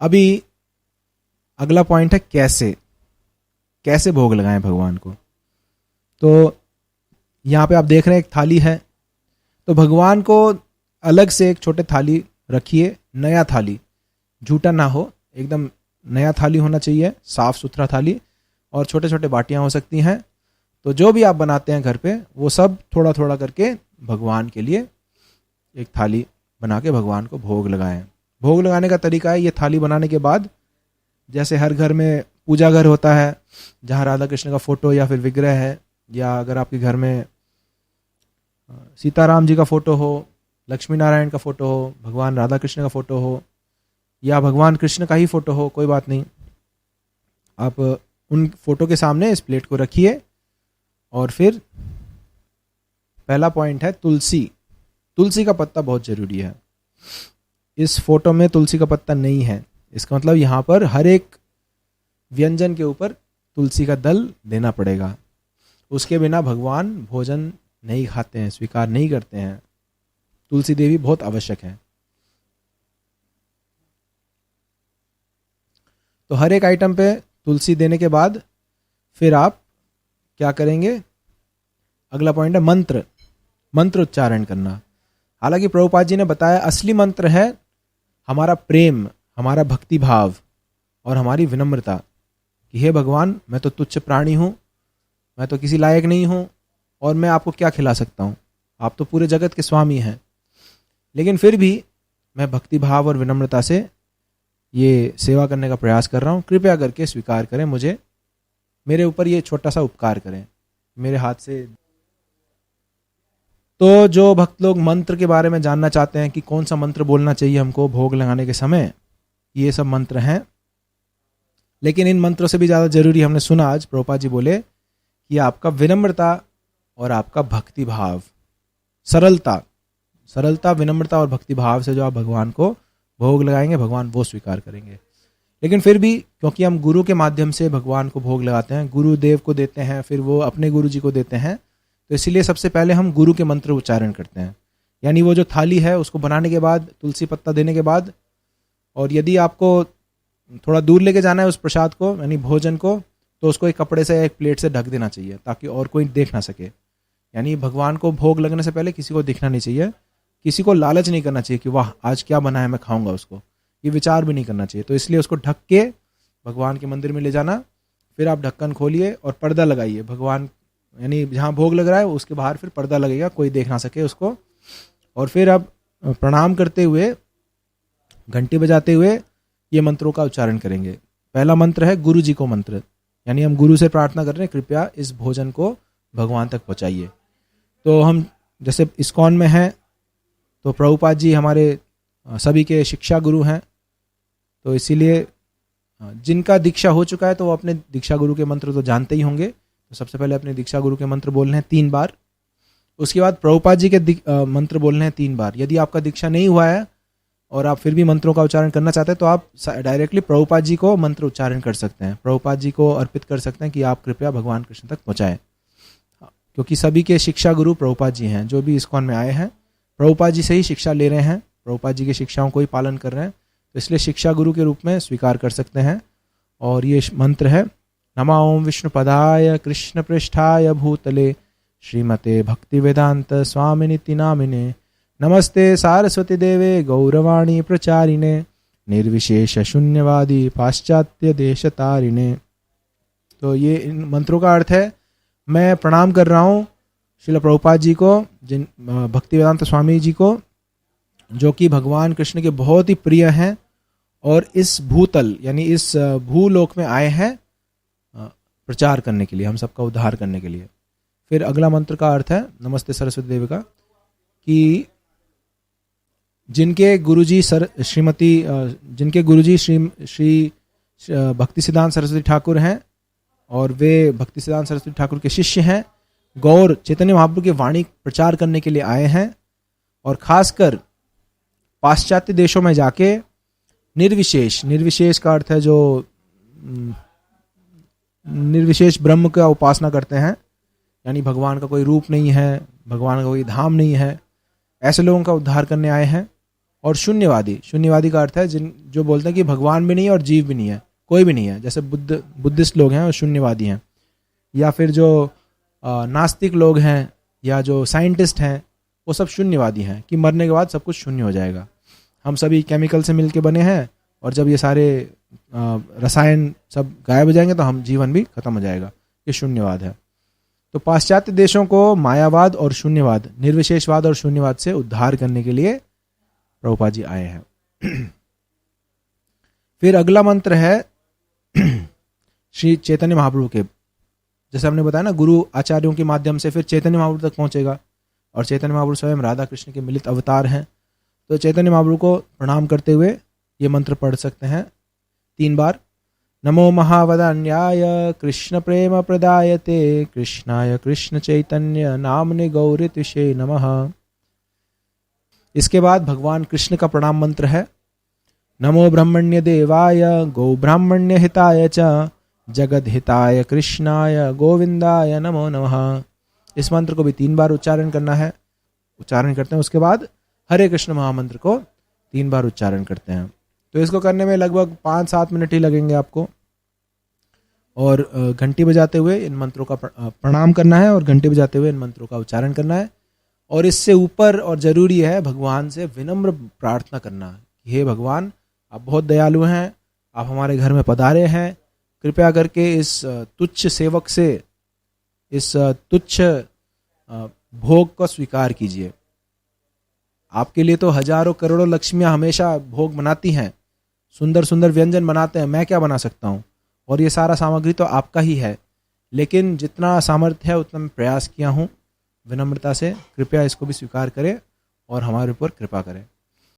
अभी अगला पॉइंट है कैसे कैसे भोग लगाएं भगवान को। तो यहाँ पे आप देख रहे हैं एक थाली है, तो भगवान को अलग से एक छोटे थाली रखिए, नया थाली, झूठा ना हो, एकदम नया थाली होना चाहिए, साफ सुथरा थाली, और छोटे छोटे बाटियां हो सकती हैं। तो जो भी आप बनाते हैं घर पे वो सब थोड़ा थोड़ा करके भगवान के लिए एक थाली बना के भगवान को भोग लगाएं। भोग लगाने का तरीका है, ये थाली बनाने के बाद जैसे हर घर में पूजा घर होता है जहाँ राधा कृष्ण का फोटो या फिर विग्रह है, या अगर आपके घर में सीताराम जी का फोटो हो, लक्ष्मी नारायण का फोटो हो, भगवान राधा कृष्ण का फोटो हो, या भगवान कृष्ण का ही फोटो हो, कोई बात नहीं, आप उन फोटो के सामने इस प्लेट को रखिए। और फिर पहला पॉइंट है तुलसी। तुलसी का पत्ता बहुत जरूरी है। इस फोटो में तुलसी का पत्ता नहीं है, इसका मतलब यहाँ पर हर एक व्यंजन के ऊपर तुलसी का दल देना पड़ेगा। उसके बिना भगवान भोजन नहीं खाते हैं, स्वीकार नहीं करते हैं। तुलसी देवी बहुत आवश्यक है। तो हर एक आइटम पे तुलसी देने के बाद फिर आप क्या करेंगे, अगला पॉइंट है मंत्र, मंत्र उच्चारण करना। हालांकि प्रभुपाद जी ने बताया असली मंत्र है हमारा प्रेम, हमारा भक्ति भाव और हमारी विनम्रता कि हे भगवान, मैं तो तुच्छ प्राणी हूं, मैं तो किसी लायक नहीं हूं, और मैं आपको क्या खिला सकता हूं, आप तो पूरे जगत के स्वामी हैं। लेकिन फिर भी मैं भक्ति भाव और विनम्रता से ये सेवा करने का प्रयास कर रहा हूं, कृपया करके स्वीकार करें मुझे, मेरे ऊपर ये छोटा सा उपकार करें मेरे हाथ से। तो जो भक्त लोग मंत्र के बारे में जानना चाहते हैं कि कौन सा मंत्र बोलना चाहिए हमको भोग लगाने के समय, ये सब मंत्र हैं। लेकिन इन मंत्रों से भी ज़्यादा जरूरी हमने सुना आज प्रभुपाद जी बोले कि आपका विनम्रता और आपका भक्ति भाव, सरलता, सरलता, विनम्रता और भक्ति भाव से जो आप भगवान को भोग लगाएंगे भगवान वो स्वीकार करेंगे। लेकिन फिर भी क्योंकि हम गुरु के माध्यम से भगवान को भोग लगाते हैं, गुरुदेव को देते हैं, फिर वो अपने गुरु जी को देते हैं, तो इसीलिए सबसे पहले हम गुरु के मंत्र उच्चारण करते हैं। यानी वो जो थाली है उसको बनाने के बाद, तुलसी पत्ता देने के बाद, और यदि आपको थोड़ा दूर लेके जाना है उस प्रसाद को यानी भोजन को, तो उसको एक कपड़े से, एक प्लेट से ढक देना चाहिए ताकि और कोई देख ना सके। यानी भगवान को भोग लगने से पहले किसी को दिखना नहीं चाहिए, किसी को लालच नहीं करना चाहिए कि वाह आज क्या बना है मैं खाऊंगा उसको, ये विचार भी नहीं करना चाहिए। तो इसलिए उसको ढक के भगवान के मंदिर में ले जाना, फिर आप ढक्कन खोलिए और पर्दा लगाइए। भगवान यानी जहाँ भोग लग रहा है उसके बाहर फिर पर्दा लगेगा, कोई देख ना सके उसको। और फिर आप प्रणाम करते हुए, घंटी बजाते हुए ये मंत्रों का उच्चारण करेंगे। पहला मंत्र है गुरु जी को मंत्र, यानी हम गुरु से प्रार्थना कर रहे हैं कृपया इस भोजन को भगवान तक पहुँचाइए। तो हम जैसे इस्कॉन में हैं तो प्रभुपाद जी हमारे सभी के शिक्षा गुरु हैं, तो इसीलिए जिनका दीक्षा हो चुका है तो वो अपने दीक्षा गुरु के मंत्र तो जानते ही होंगे। तो सबसे पहले अपने दीक्षा गुरु के मंत्र बोलने हैं 3 बार, उसके बाद प्रभुपाद जी के मंत्र बोलने हैं 3 बार। यदि आपका दीक्षा नहीं हुआ है और आप फिर भी मंत्रों का उच्चारण करना चाहते हैं तो आप डायरेक्टली प्रभुपाद जी को मंत्र उच्चारण कर सकते हैं, प्रभुपाद जी को अर्पित कर सकते हैं कि आप कृपया भगवान कृष्ण तक पहुँचाएं, क्योंकि सभी के शिक्षा गुरु प्रभुपाद जी हैं। जो भी इस्कॉन में आए हैं प्रभुपाद जी से ही शिक्षा ले रहे हैं, प्रभुपाद जी की शिक्षाओं को ही पालन कर रहे हैं, तो इसलिए शिक्षा गुरु के रूप में स्वीकार कर सकते हैं। और ये मंत्र है नमः ओम विष्णुपदाय कृष्ण पृष्ठाय भूतले श्रीमते भक्ति वेदांत स्वामिनिति नामिने नमस्ते सारस्वती देवे गौरवाणी प्रचारिणे निर्विशेष शून्यवादी पाश्चात्य देश तारिणे। तो ये इन मंत्रों का अर्थ है, मैं प्रणाम कर रहा हूँ श्रील प्रभुपाद जी को, जिन भक्ति वेदांत स्वामी जी को, जो कि भगवान कृष्ण के बहुत ही प्रिय हैं और इस भूतल यानी इस भूलोक में आए हैं प्रचार करने के लिए, हम सबका उद्धार करने के लिए। फिर अगला मंत्र का अर्थ है नमस्ते सरस्वती देवी का, कि जिनके गुरुजी श्री भक्ति सिद्धांत सरस्वती ठाकुर हैं और वे भक्ति सिद्धांत सरस्वती ठाकुर के शिष्य हैं, गौर चैतन्य महाप्रभु की वाणी प्रचार करने के लिए आए हैं, और खासकर पाश्चात्य देशों में जाके निर्विशेष, निर्विशेष का अर्थ है जो निर्विशेष ब्रह्म का उपासना करते हैं, यानी भगवान का कोई रूप नहीं है, भगवान का कोई धाम नहीं है, ऐसे लोगों का उद्धार करने आए हैं। और शून्यवादी, शून्यवादी का अर्थ है जो बोलते हैं कि भगवान भी नहीं है और जीव भी नहीं है, कोई भी नहीं है, जैसे बुद्धिस्ट लोग हैं वो शून्यवादी हैं, या फिर जो नास्तिक लोग हैं या जो साइंटिस्ट हैं वो सब शून्यवादी हैं कि मरने के बाद सब कुछ शून्य हो जाएगा, हम सभी केमिकल से मिलके बने हैं और जब ये सारे रसायन सब गायब हो जाएंगे तो हम जीवन भी खत्म हो जाएगा, ये शून्यवाद है। तो पाश्चात्य देशों को मायावाद और शून्यवाद, निर्विशेषवाद और शून्यवाद से उद्धार करने के लिए प्रभुपाद जी आए हैं। फिर अगला मंत्र है श्री चैतन्य महाप्रभु के, जैसे हमने बताया ना गुरु आचार्यों के माध्यम से फिर चैतन्य महाप्रभु तक पहुंचेगा, और चैतन्य महाप्रभु स्वयं राधा कृष्ण के मिलित अवतार हैं। तो चैतन्य महाप्रभु को प्रणाम करते हुए ये मंत्र पढ़ सकते हैं 3 बार। नमो महावदान्याय कृष्ण प्रेम प्रदायते कृष्णाय कृष्ण चैतन्य नामने गौरीतिशे नमः। इसके बाद भगवान कृष्ण का प्रणाम मंत्र है नमो ब्रह्मण्य देवाय गौ ब्राह्मण्य हिताय च जगद हिताय कृष्णाय गोविंदाय नमो नमः। इस मंत्र को भी 3 बार उच्चारण करना है, उच्चारण करते हैं। उसके बाद हरे कृष्ण महामंत्र को 3 बार उच्चारण करते हैं। तो इसको करने में लगभग 5-7 मिनट ही लगेंगे आपको, और घंटी बजाते हुए इन मंत्रों का प्रणाम करना है और घंटी बजाते हुए इन मंत्रों का उच्चारण करना है। और इससे ऊपर और जरूरी है भगवान से विनम्र प्रार्थना करना, हे भगवान आप बहुत दयालु हैं, आप हमारे घर में पधारे हैं, कृपया करके इस तुच्छ सेवक से इस तुच्छ भोग को स्वीकार कीजिए। आपके लिए तो हजारों करोड़ों लक्ष्मियां हमेशा भोग बनाती हैं, सुंदर सुंदर व्यंजन बनाते हैं, मैं क्या बना सकता हूँ, और ये सारा सामग्री तो आपका ही है, लेकिन जितना सामर्थ्य है उतना मैं प्रयास किया हूँ, विनम्रता से कृपया इसको भी स्वीकार करें और हमारे ऊपर कृपा करें।